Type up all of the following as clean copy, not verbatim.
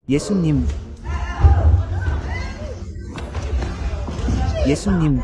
예수님, 예수님.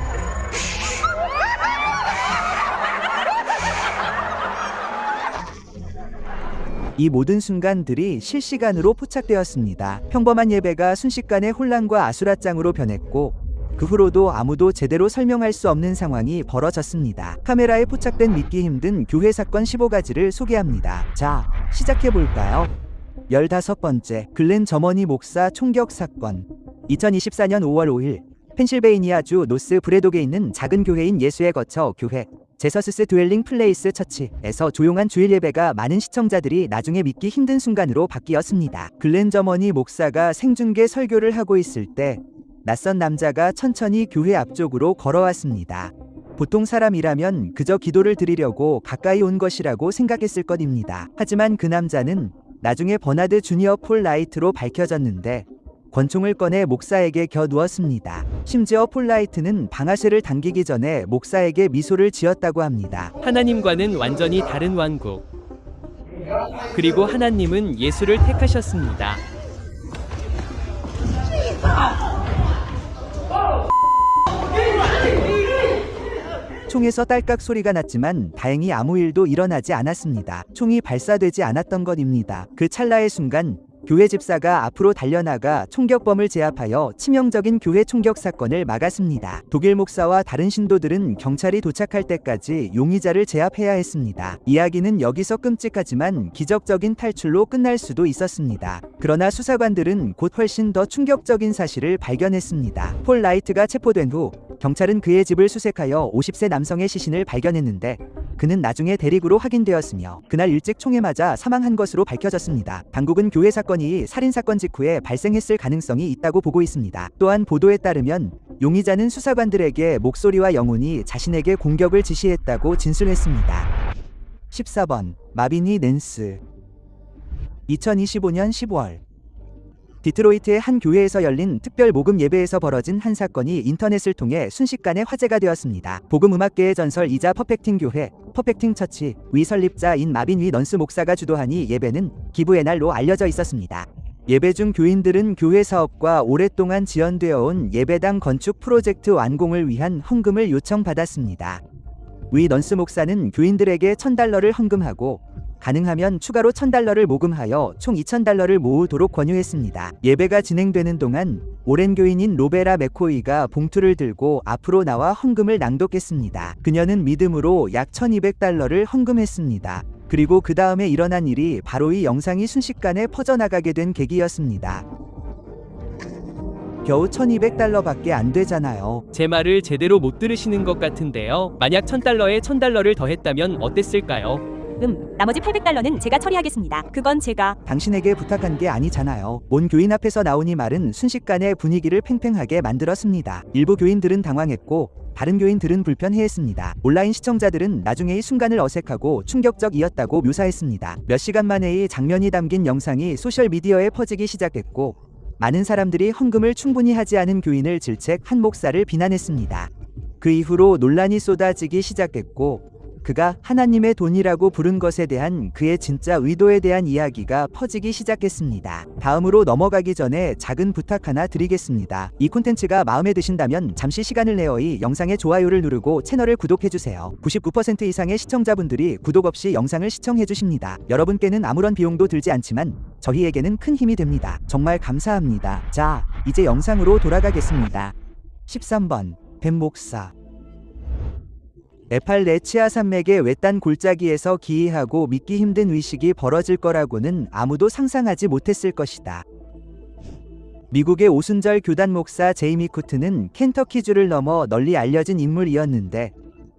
이 모든 순간들이 실시간으로 포착되었습니다. 평범한 예배가 순식간에 혼란과 아수라장으로 변했고 그 후로도 아무도 제대로 설명할 수 없는 상황이 벌어졌습니다. 카메라에 포착된 믿기 힘든 교회 사건 15가지를 소개합니다. 자, 시작해볼까요? 15번째, 글렌 저머니 목사 총격 사건. 2024년 5월 5일 펜실베이니아주 노스 브레독에 있는 작은 교회인 예수의 거처 교회 제서스 드웰링 플레이스 처치에서 조용한 주일 예배가 많은 시청자들이 나중에 믿기 힘든 순간으로 바뀌었습니다. 글렌 저머니 목사가 생중계 설교를 하고 있을 때 낯선 남자가 천천히 교회 앞쪽으로 걸어왔습니다. 보통 사람이라면 그저 기도를 드리려고 가까이 온 것이라고 생각했을 것입니다. 하지만 그 남자는 나중에 버나드 주니어 폴 라이트로 밝혀졌는데 권총을 꺼내 목사에게 겨누었습니다. 심지어 폴 라이트는 방아쇠를 당기기 전에 목사에게 미소를 지었다고 합니다. 하나님과는 완전히 다른 왕국. 그리고 하나님은 예수를 택하셨습니다. 총에서 딸깍 소리가 났지만 다행히 아무 일도 일어나지 않았습니다. 총이 발사되지 않았던 것입니다. 그 찰나의 순간 교회 집사가 앞으로 달려나가 총격범을 제압하여 치명적인 교회 총격 사건을 막았습니다. 독일 목사와 다른 신도들은 경찰이 도착할 때까지 용의자를 제압해야 했습니다. 이야기는 여기서 끔찍하지만 기적적인 탈출로 끝날 수도 있었습니다. 그러나 수사관들은 곧 훨씬 더 충격적인 사실을 발견했습니다. 폴 라이트가 체포된 후 경찰은 그의 집을 수색하여 50세 남성의 시신을 발견했는데 그는 나중에 대릭으로 확인되었으며 그날 일찍 총에 맞아 사망한 것으로 밝혀졌습니다. 당국은 교회 사건이 살인사건 직후에 발생했을 가능성이 있다고 보고 있습니다. 또한 보도에 따르면 용의자는 수사관들에게 목소리와 영혼이 자신에게 공격을 지시했다고 진술했습니다. 14번 마비니 낸스. 2025년 10월 디트로이트의 한 교회에서 열린 특별 복음 예배에서 벌어진 한 사건이 인터넷을 통해 순식간에 화제가 되었습니다. 복음 음악계의 전설이자 퍼펙팅 교회, 퍼펙팅 처치 위 설립자인 마빈 위 넌스 목사가 주도하니 예배는 기부의 날로 알려져 있었습니다. 예배 중 교인들은 교회 사업과 오랫동안 지연되어 온 예배당 건축 프로젝트 완공을 위한 헌금을 요청받았습니다. 위 넌스 목사는 교인들에게 $1,000를 헌금하고 가능하면 추가로 $1,000를 모금하여 총 $2,000를 모으도록 권유했습니다. 예배가 진행되는 동안 오랜 교인인 로베라 맥코이가 봉투를 들고 앞으로 나와 헌금을 낭독했습니다. 그녀는 믿음으로 약 $1,200를 헌금했습니다. 그리고 그 다음에 일어난 일이 바로 이 영상이 순식간에 퍼져나가게 된 계기였습니다. 겨우 $1,200밖에 안 되잖아요. 제 말을 제대로 못 들으시는 것 같은데요. 만약 $1,000에 $1,000를 더했다면 어땠을까요? 나머지 $800는 제가 처리하겠습니다. 그건 제가 당신에게 부탁한 게 아니잖아요. 온 교인 앞에서 나온 이 말은 순식간에 분위기를 팽팽하게 만들었습니다. 일부 교인들은 당황했고 다른 교인들은 불편해했습니다. 온라인 시청자들은 나중에 이 순간을 어색하고 충격적이었다고 묘사했습니다. 몇 시간 만에 이 장면이 담긴 영상이 소셜미디어에 퍼지기 시작했고 많은 사람들이 헌금을 충분히 하지 않은 교인을 질책, 한 목사를 비난했습니다. 그 이후로 논란이 쏟아지기 시작했고 그가 하나님의 돈이라고 부른 것에 대한 그의 진짜 의도에 대한 이야기가 퍼지기 시작했습니다. 다음으로 넘어가기 전에 작은 부탁 하나 드리겠습니다. 이 콘텐츠가 마음에 드신다면 잠시 시간을 내어 이 영상의 좋아요를 누르고 채널을 구독해주세요. 99% 이상의 시청자분들이 구독 없이 영상을 시청해주십니다. 여러분께는 아무런 비용도 들지 않지만 저희에게는 큰 힘이 됩니다. 정말 감사합니다. 자, 이제 영상으로 돌아가겠습니다. 13번 뱀 목사. 에팔레치아 산맥의 외딴 골짜기에서 기이하고 믿기 힘든 의식이 벌어질 거라고는 아무도 상상하지 못했을 것이다. 미국의 오순절 교단 목사 제이미 쿠트는 켄터키주를 넘어 널리 알려진 인물이었는데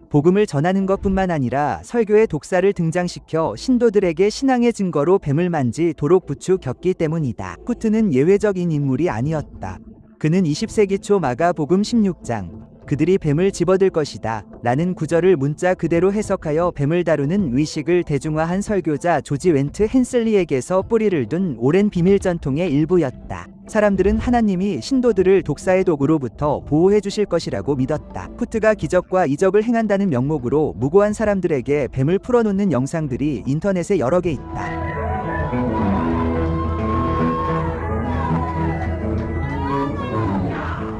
복음을 전하는 것뿐만 아니라 설교에 독사를 등장시켜 신도들에게 신앙의 증거로 뱀을 만지도록 부추겼기 때문이다. 쿠트는 예외적인 인물이 아니었다. 그는 20세기 초 마가복음 16장 그들이 뱀을 집어들 것이다 라는 구절을 문자 그대로 해석하여 뱀을 다루는 의식을 대중화한 설교자 조지 웬트 헨슬리에게서 뿌리를 둔 오랜 비밀 전통의 일부였다. 사람들은 하나님이 신도들을 독사의 독으로부터 보호해 주실 것이라고 믿었다. 쿠트가 기적과 이적을 행한다는 명목으로 무고한 사람들에게 뱀을 풀어놓는 영상들이 인터넷에 여러 개 있다.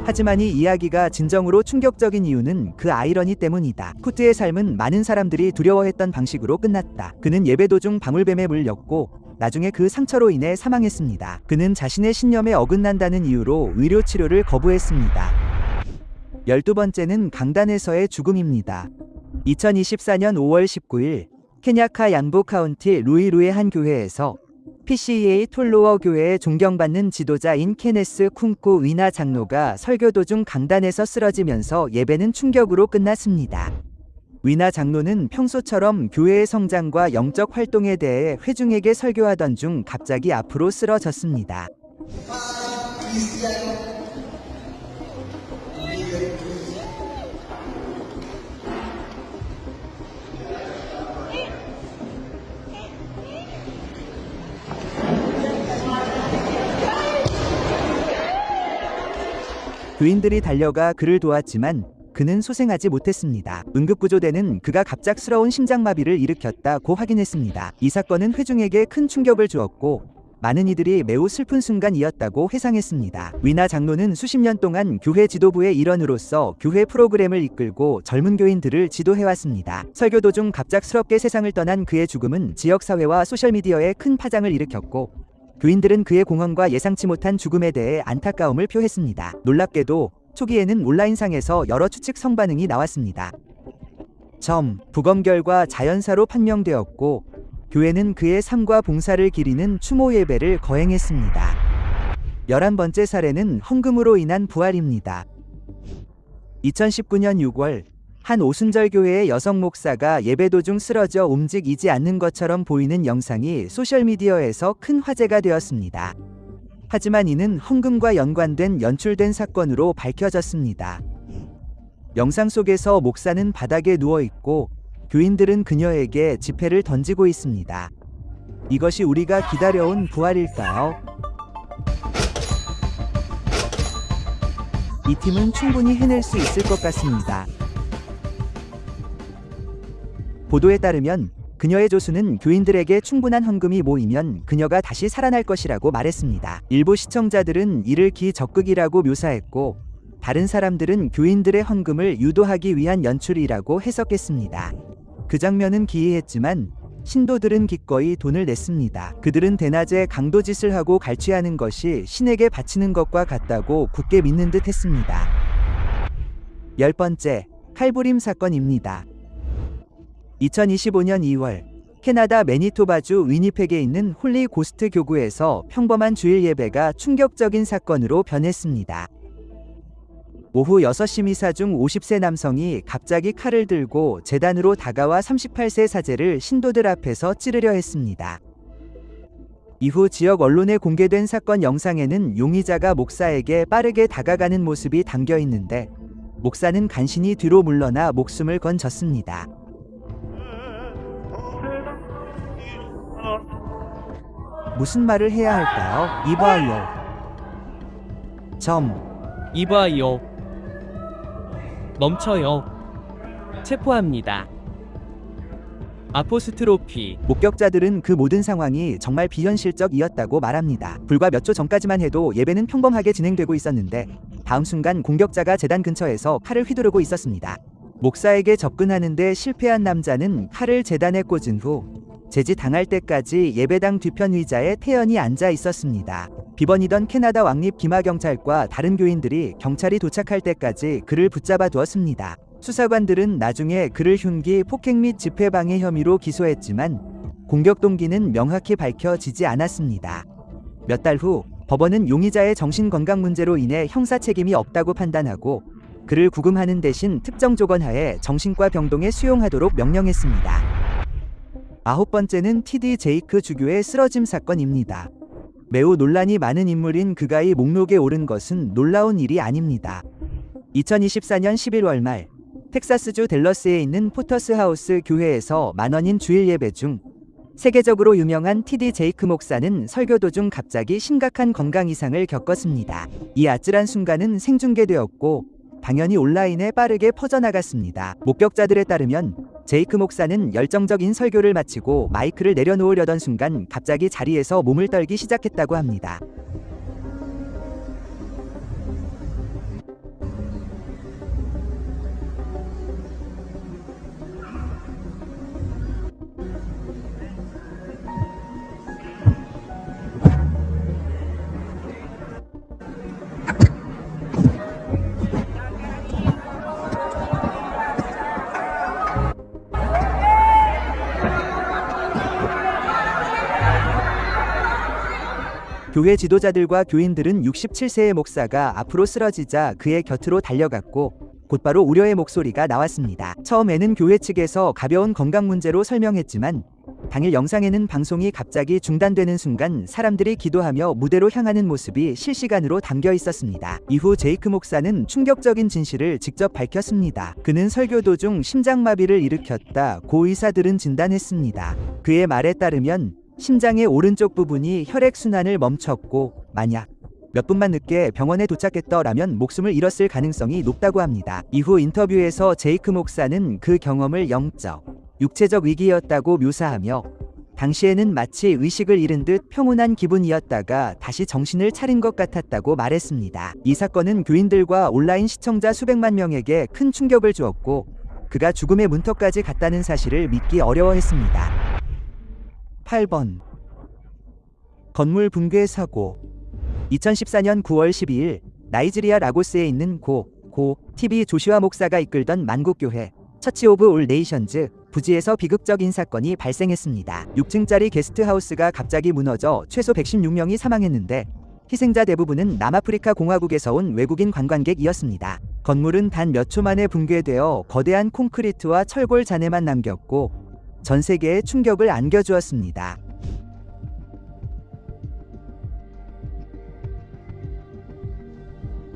하지만 이 이야기가 진정으로 충격적인 이유는 그 아이러니 때문이다. 쿠트의 삶은 많은 사람들이 두려워했던 방식으로 끝났다. 그는 예배 도중 방울뱀에 물렸고 나중에 그 상처로 인해 사망했습니다. 그는 자신의 신념에 어긋난다는 이유로 의료 치료를 거부했습니다. 12번째는 강단에서의 죽음입니다. 2024년 5월 19일 케냐카 양부 카운티 루이루의 한 교회에서 PCEA 톨로어 교회의 존경받는 지도자인 케네스 쿵쿠 위나 장로가 설교 도중 강단에서 쓰러지면서 예배는 충격으로 끝났습니다. 위나 장로는 평소처럼 교회의 성장과 영적 활동에 대해 회중에게 설교하던 중 갑자기 앞으로 쓰러졌습니다. 교인들이 달려가 그를 도왔지만 그는 소생하지 못했습니다. 응급구조대는 그가 갑작스러운 심장마비를 일으켰다고 확인했습니다. 이 사건은 회중에게 큰 충격을 주었고 많은 이들이 매우 슬픈 순간이었다고 회상했습니다. 위나 장로는 수십 년 동안 교회 지도부의 일원으로서 교회 프로그램을 이끌고 젊은 교인들을 지도해왔습니다. 설교 도중 갑작스럽게 세상을 떠난 그의 죽음은 지역사회와 소셜미디어에 큰 파장을 일으켰고 교인들은 그의 공헌과 예상치 못한 죽음에 대해 안타까움을 표했습니다. 놀랍게도 초기에는 온라인상에서 여러 추측 성반응이 나왔습니다. 부검 결과 자연사로 판명되었고 교회는 그의 삶과 봉사를 기리는 추모 예배를 거행했습니다. 11번째 사례는 헌금으로 인한 부활입니다. 2019년 6월 한 오순절 교회의 여성 목사가 예배 도중 쓰러져 움직이지 않는 것처럼 보이는 영상이 소셜미디어에서 큰 화제가 되었습니다. 하지만 이는 헌금과 연관된 연출된 사건으로 밝혀졌습니다. 영상 속에서 목사는 바닥에 누워 있고 교인들은 그녀에게 지폐를 던지고 있습니다. 이것이 우리가 기다려온 부활일까요? 이 팀은 충분히 해낼 수 있을 것 같습니다. 보도에 따르면 그녀의 조수는 교인들에게 충분한 헌금이 모이면 그녀가 다시 살아날 것이라고 말했습니다. 일부 시청자들은 이를 기적극이라고 묘사했고 다른 사람들은 교인들의 헌금을 유도하기 위한 연출이라고 해석했습니다. 그 장면은 기이했지만 신도들은 기꺼이 돈을 냈습니다. 그들은 대낮에 강도짓을 하고 갈취하는 것이 신에게 바치는 것과 같다고 굳게 믿는 듯 했습니다. 10번째, 칼부림 사건입니다. 2025년 2월 캐나다 매니토바주 위니펙에 있는 홀리 고스트 교구에서 평범한 주일 예배가 충격적인 사건으로 변했습니다. 오후 6시 미사 중 50세 남성이 갑자기 칼을 들고 제단으로 다가와 38세 사제를 신도들 앞에서 찌르려 했습니다. 이후 지역 언론에 공개된 사건 영상에는 용의자가 목사에게 빠르게 다가가는 모습이 담겨 있는데 목사는 간신히 뒤로 물러나 목숨을 건졌습니다. 무슨 말을 해야 할까요? 이봐요. 이봐요. 멈춰요. 체포합니다. 아포스트로피. 목격자들은 그 모든 상황이 정말 비현실적이었다고 말합니다. 불과 몇 초 전까지만 해도 예배는 평범하게 진행되고 있었는데 다음 순간 공격자가 제단 근처에서 칼을 휘두르고 있었습니다. 목사에게 접근하는데 실패한 남자는 칼을 제단에 꽂은 후 제지당할 때까지 예배당 뒤편 의자에 태연히 앉아 있었습니다. 비번이던 캐나다 왕립 기마경찰과 다른 교인들이 경찰이 도착할 때까지 그를 붙잡아 두었습니다. 수사관들은 나중에 그를 흉기, 폭행 및 집회방해 혐의로 기소했지만 공격 동기는 명확히 밝혀지지 않았습니다. 몇 달 후 법원은 용의자의 정신건강 문제로 인해 형사 책임이 없다고 판단하고 그를 구금하는 대신 특정 조건하에 정신과 병동에 수용하도록 명령했습니다. 9번째는 TD 제이크 주교의 쓰러짐 사건입니다. 매우 논란이 많은 인물인 그가 이 목록에 오른 것은 놀라운 일이 아닙니다. 2024년 11월 말 텍사스주 댈러스에 있는 포터스 하우스 교회에서 만원인 주일 예배 중 세계적으로 유명한 TD 제이크 목사는 설교 도중 갑자기 심각한 건강 이상을 겪었습니다. 이 아찔한 순간은 생중계되었고 당연히 온라인에 빠르게 퍼져나갔습니다. 목격자들에 따르면 제이크 목사는 열정적인 설교를 마치고 마이크를 내려놓으려던 순간 갑자기 자리에서 몸을 떨기 시작했다고 합니다. 교회 지도자들과 교인들은 67세의 목사가 앞으로 쓰러지자 그의 곁으로 달려갔고 곧바로 우려의 목소리가 나왔습니다. 처음에는 교회 측에서 가벼운 건강 문제로 설명했지만 당일 영상에는 방송이 갑자기 중단되는 순간 사람들이 기도하며 무대로 향하는 모습이 실시간으로 담겨 있었습니다. 이후 제이크 목사는 충격적인 진실을 직접 밝혔습니다. 그는 설교 도중 심장마비를 일으켰다고 의사들은 진단했습니다. 그의 말에 따르면 심장의 오른쪽 부분이 혈액순환을 멈췄고 만약 몇 분만 늦게 병원에 도착했더라면 목숨을 잃었을 가능성이 높다고 합니다. 이후 인터뷰에서 제이크 목사는 그 경험을 영적, 육체적 위기였다고 묘사하며 당시에는 마치 의식을 잃은 듯 평온한 기분이었다가 다시 정신을 차린 것 같았다고 말했습니다. 이 사건은 교인들과 온라인 시청자 수백만 명에게 큰 충격을 주었고 그가 죽음의 문턱까지 갔다는 사실을 믿기 어려워했습니다. 8번 건물 붕괴 사고. 2014년 9월 12일 나이지리아 라고스에 있는 고 TV 조슈아 목사가 이끌던 만국교회 처치 오브 올 네이션즈 부지에서 비극적인 사건이 발생했습니다. 6층짜리 게스트하우스가 갑자기 무너져 최소 116명이 사망했는데 희생자 대부분은 남아프리카 공화국에서 온 외국인 관광객이었습니다. 건물은 단 몇 초 만에 붕괴되어 거대한 콘크리트와 철골 잔해만 남겼고 전 세계에 충격을 안겨주었습니다.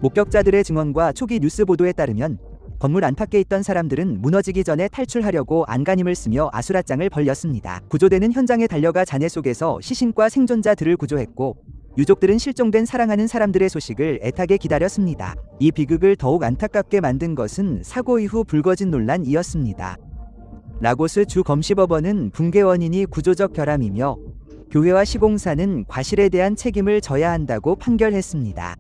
목격자들의 증언과 초기 뉴스 보도에 따르면 건물 안팎에 있던 사람들은 무너지기 전에 탈출하려고 안간힘을 쓰며 아수라장을 벌였습니다. 구조대는 현장에 달려가 잔해 속에서 시신과 생존자들을 구조했고 유족들은 실종된 사랑하는 사람들의 소식을 애타게 기다렸습니다. 이 비극을 더욱 안타깝게 만든 것은 사고 이후 불거진 논란이었습니다. 라고스 주 검시법원은 붕괴 원인이 구조적 결함이며 교회와 시공사는 과실에 대한 책임을 져야 한다고 판결했습니다.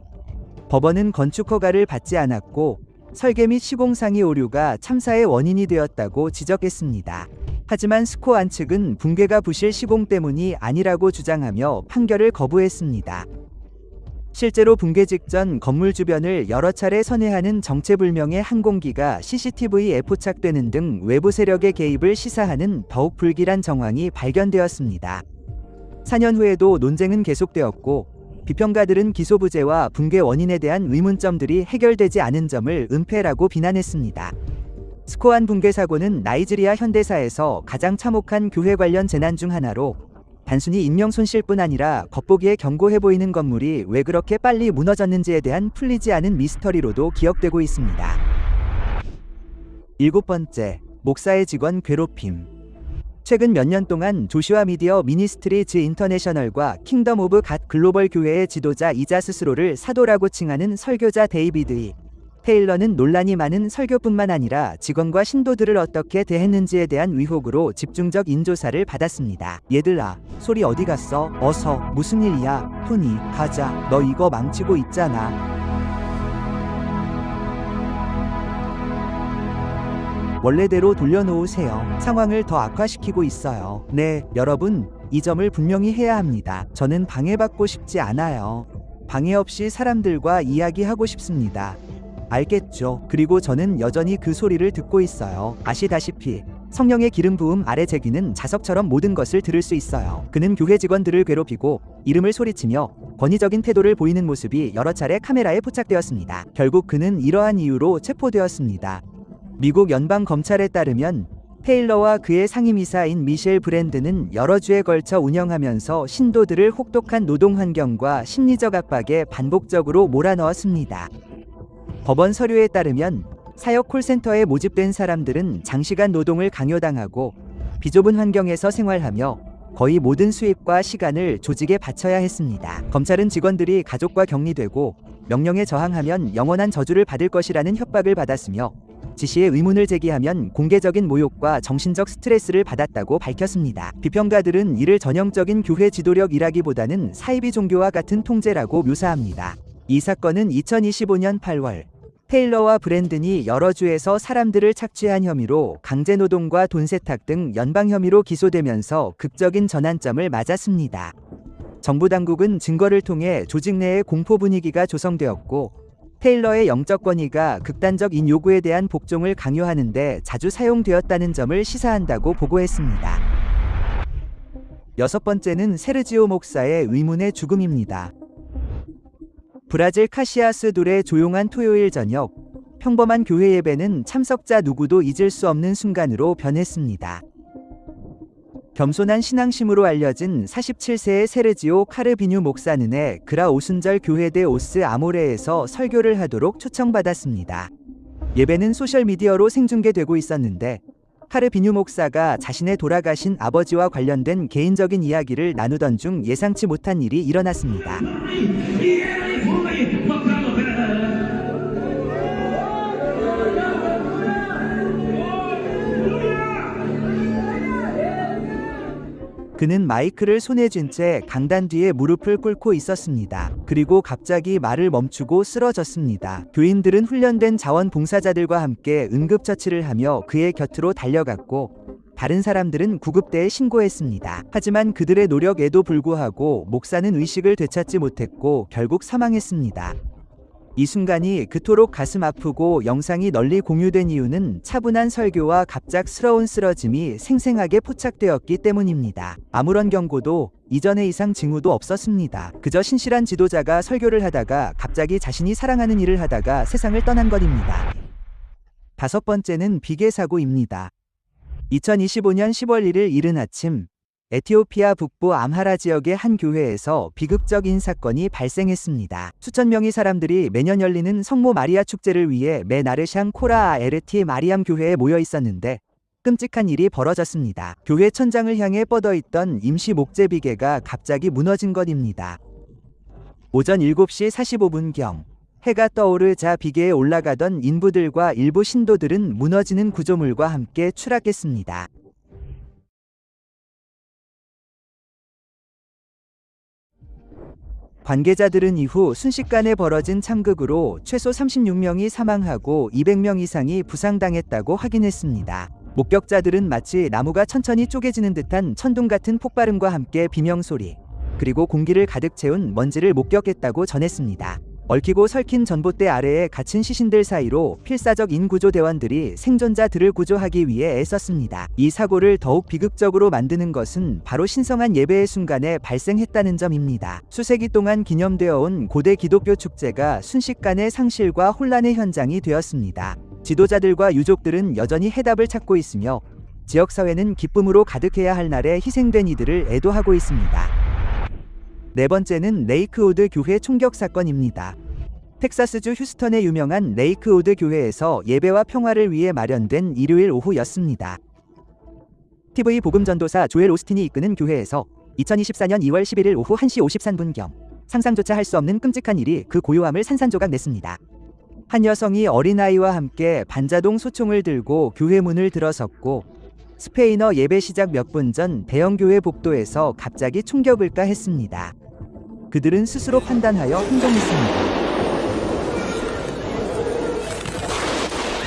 법원은 건축 허가를 받지 않았고 설계 및 시공상의 오류가 참사의 원인이 되었다고 지적했습니다. 하지만 스코안 측은 붕괴가 부실 시공 때문이 아니라고 주장하며 판결을 거부했습니다. 실제로 붕괴 직전 건물 주변을 여러 차례 선회하는 정체불명의 항공기가 CCTV에 포착되는 등 외부 세력의 개입을 시사하는 더욱 불길한 정황이 발견되었습니다. 4년 후에도 논쟁은 계속되었고 비평가들은 기소부재와 붕괴 원인에 대한 의문점들이 해결되지 않은 점을 은폐라고 비난했습니다. 스코안 붕괴 사고는 나이지리아 현대사에서 가장 참혹한 교회 관련 재난 중 하나로 단순히 인명 손실뿐 아니라 겉보기에 견고해 보이는 건물이 왜 그렇게 빨리 무너졌는지에 대한 풀리지 않은 미스터리로도 기억되고 있습니다. 7번째, 목사의 직원 괴롭힘. 최근 몇 년 동안 조슈아 미디어 미니스트리즈 인터내셔널과 킹덤 오브 갓 글로벌 교회의 지도자이자 스스로를 사도라고 칭하는 설교자 데이비드 테일러는 논란이 많은 설교뿐만 아니라 직원과 신도들을 어떻게 대했는지에 대한 의혹으로 집중적 인조사를 받았습니다. 얘들아, 소리 어디 갔어? 어서, 무슨 일이야? 토니, 가자. 너 이거 망치고 있잖아. 원래대로 돌려놓으세요. 상황을 더 악화시키고 있어요. 네, 여러분, 이 점을 분명히 해야 합니다. 저는 방해받고 싶지 않아요. 방해 없이 사람들과 이야기하고 싶습니다. 알겠죠? 그리고 저는 여전히 그 소리를 듣고 있어요. 아시다시피 성령의 기름 부음 아래 제 귀는 자석처럼 모든 것을 들을 수 있어요. 그는 교회 직원들을 괴롭히고 이름을 소리치며 권위적인 태도를 보이는 모습이 여러 차례 카메라에 포착되었습니다. 결국 그는 이러한 이유로 체포되었습니다. 미국 연방검찰에 따르면 테일러와 그의 상임이사인 미셸 브랜드는 여러 주에 걸쳐 운영하면서 신도들을 혹독한 노동 환경과 심리적 압박에 반복적으로 몰아넣었습니다. 법원 서류에 따르면 사역 콜센터에 모집된 사람들은 장시간 노동을 강요당하고 비좁은 환경에서 생활하며 거의 모든 수입과 시간을 조직에 바쳐야 했습니다. 검찰은 직원들이 가족과 격리되고 명령에 저항하면 영원한 저주를 받을 것이라는 협박을 받았으며 지시에 의문을 제기하면 공개적인 모욕과 정신적 스트레스를 받았다고 밝혔습니다. 비평가들은 이를 전형적인 교회 지도력이라기보다는 사이비 종교와 같은 통제라고 묘사합니다. 이 사건은 2025년 8월 테일러와 브랜든이 여러 주에서 사람들을 착취한 혐의로 강제노동과 돈 세탁 등 연방 혐의로 기소되면서 극적인 전환점을 맞았습니다. 정부 당국은 증거를 통해 조직 내에 공포 분위기가 조성되었고 테일러의 영적 권위가 극단적 요구에 대한 복종을 강요하는 데 자주 사용되었다는 점을 시사한다고 보고했습니다. 6번째는 세르지오 목사의 의문의 죽음입니다. 브라질 카시아스돌의 조용한 토요일 저녁, 평범한 교회 예배는 참석자 누구도 잊을 수 없는 순간으로 변했습니다. 겸손한 신앙심으로 알려진 47세의 세르지오 카르비뉴 목사는 그라 오순절 교회 데 오스 아모레에서 설교를 하도록 초청받았습니다. 예배는 소셜미디어로 생중계되고 있었는데 카르비뉴 목사가 자신의 돌아가신 아버지와 관련된 개인적인 이야기를 나누던 중 예상치 못한 일이 일어났습니다. 그는 마이크를 손에 쥔 채 강단 뒤에 무릎을 꿇고 있었습니다. 그리고 갑자기 말을 멈추고 쓰러졌습니다. 교인들은 훈련된 자원봉사자들과 함께 응급처치를 하며 그의 곁으로 달려갔고 다른 사람들은 구급대에 신고했습니다. 하지만 그들의 노력에도 불구하고 목사는 의식을 되찾지 못했고 결국 사망했습니다. 이 순간이 그토록 가슴 아프고 영상이 널리 공유된 이유는 차분한 설교와 갑작스러운 쓰러짐이 생생하게 포착되었기 때문입니다. 아무런 경고도 이전의 이상 징후도 없었습니다. 그저 신실한 지도자가 설교를 하다가 갑자기 자신이 사랑하는 일을 하다가 세상을 떠난 것입니다. 5번째는 비계 사고입니다. 2025년 10월 1일 이른 아침, 에티오피아 북부 암하라 지역의 한 교회에서 비극적인 사건이 발생했습니다. 수천 명의 사람들이 매년 열리는 성모 마리아 축제를 위해 메나르샹 코라 에르티 마리암 교회에 모여 있었는데 끔찍한 일이 벌어졌습니다. 교회 천장을 향해 뻗어있던 임시 목재 비계가 갑자기 무너진 것입니다. 오전 7시 45분경 해가 떠오르자 비계에 올라가던 인부들과 일부 신도들은 무너지는 구조물과 함께 추락했습니다. 관계자들은 이후 순식간에 벌어진 참극으로 최소 36명이 사망하고 200명 이상이 부상당했다고 확인했습니다. 목격자들은 마치 나무가 천천히 쪼개지는 듯한 천둥 같은 폭발음과 함께 비명소리, 그리고 공기를 가득 채운 먼지를 목격했다고 전했습니다. 얽히고 설킨 전봇대 아래에 갇힌 시신들 사이로 필사적 인구조대원들이 생존자들을 구조하기 위해 애썼습니다. 이 사고를 더욱 비극적으로 만드는 것은 바로 신성한 예배의 순간에 발생했다는 점입니다. 수세기 동안 기념되어 온 고대 기독교 축제가 순식간에 상실과 혼란의 현장이 되었습니다. 지도자들과 유족들은 여전히 해답을 찾고 있으며 지역사회는 기쁨으로 가득해야 할 날에 희생된 이들을 애도하고 있습니다. 4번째는 레이크우드 교회 총격 사건입니다. 텍사스주 휴스턴의 유명한 레이크우드 교회에서 예배와 평화를 위해 마련된 일요일 오후였습니다. TV 복음 전도사 조엘 오스틴이 이끄는 교회에서 2024년 2월 11일 오후 1시 53분경 상상조차 할 수 없는 끔찍한 일이 그 고요함을 산산조각 냈습니다. 한 여성이 어린아이와 함께 반자동 소총을 들고 교회 문을 들어섰고 스페인어 예배 시작 몇 분 전 대형교회 복도에서 갑자기 총격을까 했습니다. 그들은 스스로 판단하여 행동했습니다.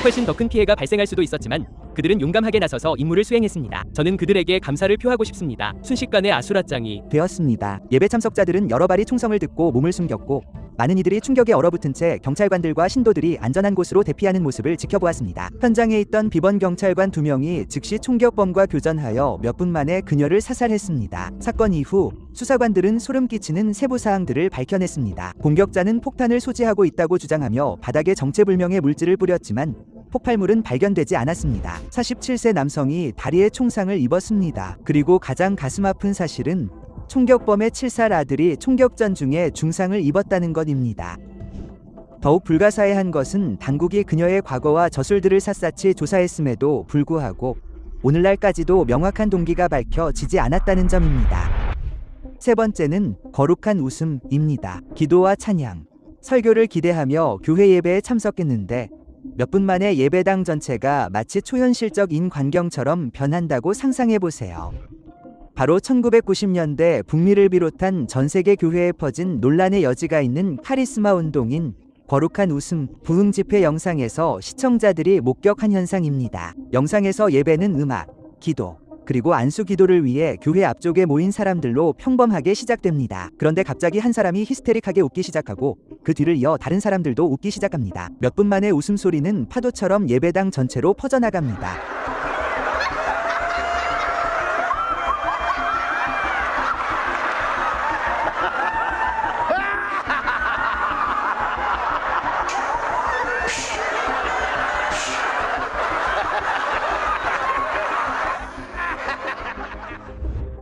훨씬 더 큰 피해가 발생할 수도 있었지만 그들은 용감하게 나서서 임무를 수행했습니다. 저는 그들에게 감사를 표하고 싶습니다. 순식간에 아수라장이 되었습니다. 예배 참석자들은 여러 발의 총성을 듣고 몸을 숨겼고 많은 이들이 충격에 얼어붙은 채 경찰관들과 신도들이 안전한 곳으로 대피하는 모습을 지켜보았습니다. 현장에 있던 비번 경찰관 2명이 즉시 총격범과 교전하여 몇 분 만에 그녀를 사살했습니다. 사건 이후 수사관들은 소름 끼치는 세부 사항들을 밝혀냈습니다. 공격자는 폭탄을 소지하고 있다고 주장하며 바닥에 정체불명의 물질을 뿌렸지만 폭발물은 발견되지 않았습니다. 47세 남성이 다리에 총상을 입었습니다. 그리고 가장 가슴 아픈 사실은 총격범의 7살 아들이 총격전 중에 중상을 입었다는 것입니다. 더욱 불가사의한 것은 당국이 그녀의 과거와 저술들을 샅샅이 조사했음에도 불구하고 오늘날까지도 명확한 동기가 밝혀지지 않았다는 점입니다. 3번째는 거룩한 웃음입니다. 기도와 찬양, 설교를 기대하며 교회 예배에 참석했는데 몇 분 만에 예배당 전체가 마치 초현실적인 광경처럼 변한다고 상상해보세요. 바로 1990년대 북미를 비롯한 전 세계 교회에 퍼진 논란의 여지가 있는 카리스마 운동인 거룩한 웃음 부흥 집회 영상에서 시청자들이 목격한 현상입니다. 영상에서 예배는 음악, 기도, 그리고 안수 기도를 위해 교회 앞쪽에 모인 사람들로 평범하게 시작됩니다. 그런데 갑자기 한 사람이 히스테릭하게 웃기 시작하고 그 뒤를 이어 다른 사람들도 웃기 시작합니다. 몇 분 만에 웃음소리는 파도처럼 예배당 전체로 퍼져나갑니다.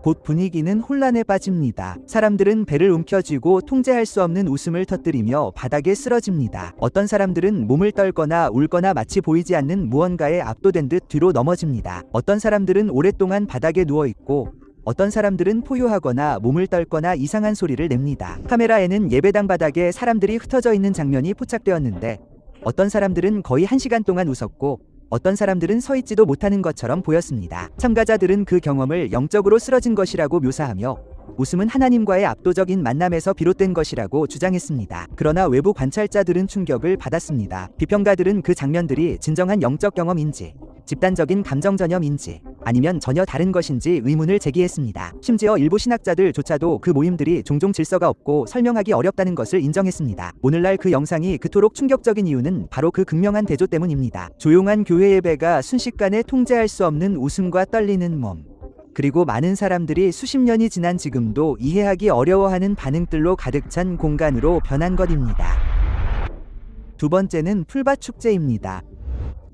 곧 분위기는 혼란에 빠집니다. 사람들은 배를 움켜쥐고 통제할 수 없는 웃음을 터뜨리며 바닥에 쓰러집니다. 어떤 사람들은 몸을 떨거나 울거나 마치 보이지 않는 무언가에 압도된 듯 뒤로 넘어집니다. 어떤 사람들은 오랫동안 바닥에 누워있고 어떤 사람들은 포효하거나 몸을 떨거나 이상한 소리를 냅니다. 카메라에는 예배당 바닥에 사람들이 흩어져 있는 장면이 포착되었는데 어떤 사람들은 거의 1시간 동안 웃었고 어떤 사람들은 서 있지도 못하는 것처럼 보였습니다. 참가자들은 그 경험을 영적으로 쓰러진 것이라고 묘사하며 웃음은 하나님과의 압도적인 만남에서 비롯된 것이라고 주장했습니다. 그러나 외부 관찰자들은 충격을 받았습니다. 비평가들은 그 장면들이 진정한 영적 경험인지 집단적인 감정 전염인지 아니면 전혀 다른 것인지 의문을 제기했습니다. 심지어 일부 신학자들조차도 그 모임들이 종종 질서가 없고 설명하기 어렵다는 것을 인정했습니다. 오늘날 그 영상이 그토록 충격적인 이유는 바로 그 극명한 대조 때문입니다. 조용한 교회 예배가 순식간에 통제할 수 없는 웃음과 떨리는 몸, 그리고 많은 사람들이 수십 년이 지난 지금도 이해하기 어려워하는 반응들로 가득 찬 공간으로 변한 것입니다. 두 번째는 풀밭 축제입니다.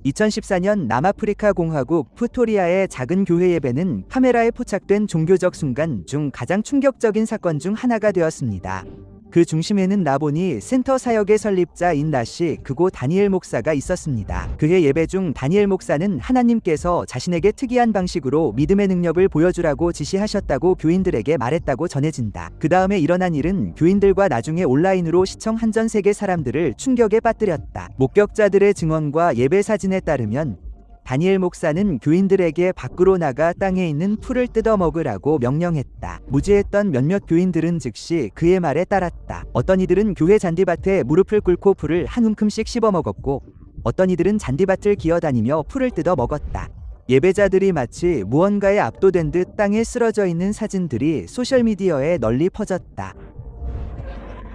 2014년 남아프리카 공화국 프토리아의 작은 교회 예배는 카메라에 포착된 종교적 순간 중 가장 충격적인 사건 중 하나가 되었습니다. 그 중심에는 라보니 센터 사역의 설립자인 나시 그고 다니엘 목사가 있었습니다. 그의 예배 중 다니엘 목사는 하나님께서 자신에게 특이한 방식으로 믿음의 능력을 보여주라고 지시하셨다고 교인들에게 말했다고 전해진다. 그 다음에 일어난 일은 교인들과 나중에 온라인으로 시청한 전 세계 사람들을 충격에 빠뜨렸다. 목격자들의 증언과 예배 사진에 따르면 다니엘 목사는 교인들에게 밖으로 나가 땅에 있는 풀을 뜯어 먹으라고 명령했다. 무지했던 몇몇 교인들은 즉시 그의 말에 따랐다. 어떤 이들은 교회 잔디밭에 무릎을 꿇고 풀을 한 움큼씩 씹어 먹었고 어떤 이들은 잔디밭을 기어다니며 풀을 뜯어 먹었다. 예배자들이 마치 무언가에 압도된 듯 땅에 쓰러져 있는 사진들이 소셜미디어에 널리 퍼졌다.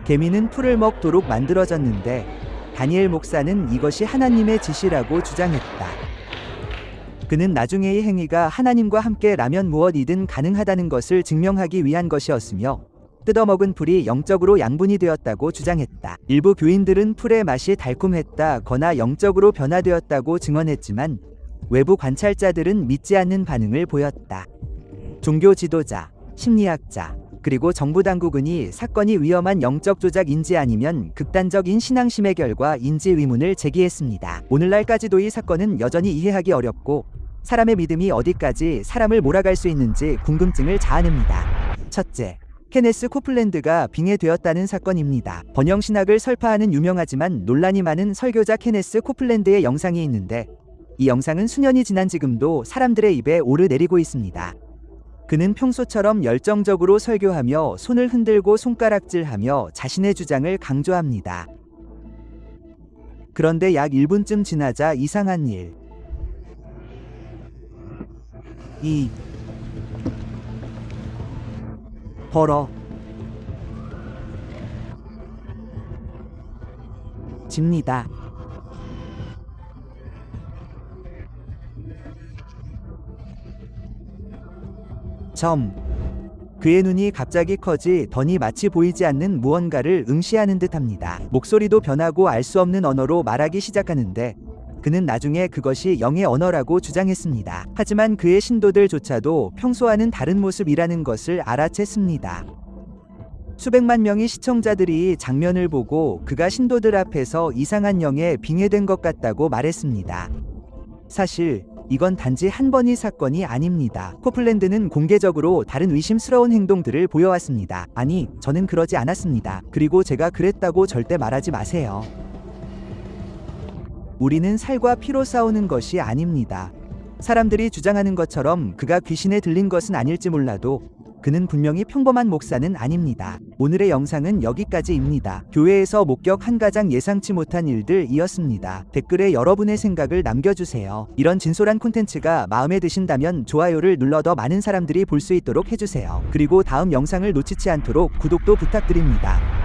개미는 풀을 먹도록 만들어졌는데 다니엘 목사는 이것이 하나님의 지시라고 주장했다. 그는 나중에 이 행위가 하나님과 함께 라면 무엇이든 가능하다는 것을 증명하기 위한 것이었으며 뜯어먹은 풀이 영적으로 양분이 되었다고 주장했다. 일부 교인들은 풀의 맛이 달콤했다거나 영적으로 변화되었다고 증언했지만 외부 관찰자들은 믿지 않는 반응을 보였다. 종교 지도자, 심리학자, 그리고 정부 당국은 이 사건이 위험한 영적 조작인지 아니면 극단적인 신앙심의 결과인지 의문을 제기했습니다. 오늘날까지도 이 사건은 여전히 이해하기 어렵고 사람의 믿음이 어디까지 사람을 몰아갈 수 있는지 궁금증을 자아냅니다. 첫째, 케네스 코플랜드가 빙의되었다는 사건입니다. 번영신학을 설파하는 유명하지만 논란이 많은 설교자 케네스 코플랜드의 영상이 있는데 이 영상은 수년이 지난 지금도 사람들의 입에 오르내리고 있습니다. 그는 평소처럼 열정적으로 설교하며 손을 흔들고 손가락질하며 자신의 주장을 강조합니다. 그런데 약 1분쯤 지나자 이상한 일. 벌어집니다. 그의 눈이 갑자기 커지더니 마치 보이지 않는 무언가를 응시하는 듯합니다. 목소리도 변하고 알 수 없는 언어로 말하기 시작하는데 그는 나중에 그것이 영의 언어라고 주장했습니다. 하지만 그의 신도들조차도 평소와는 다른 모습이라는 것을 알아챘습니다. 수백만 명의 시청자들이 이 장면을 보고 그가 신도들 앞에서 이상한 영에 빙의된 것 같다고 말했습니다. 사실 이건 단지 한 번의 사건이 아닙니다. 코플랜드는 공개적으로 다른 의심스러운 행동들을 보여왔습니다. 아니, 저는 그러지 않았습니다. 그리고 제가 그랬다고 절대 말하지 마세요. 우리는 살과 피로 싸우는 것이 아닙니다. 사람들이 주장하는 것처럼 그가 귀신에 들린 것은 아닐지 몰라도 그는 분명히 평범한 목사는 아닙니다. 오늘의 영상은 여기까지입니다. 교회에서 목격한 가장 예상치 못한 일들이었습니다. 댓글에 여러분의 생각을 남겨주세요. 이런 진솔한 콘텐츠가 마음에 드신다면 좋아요를 눌러 더 많은 사람들이 볼 수 있도록 해주세요. 그리고 다음 영상을 놓치지 않도록 구독도 부탁드립니다.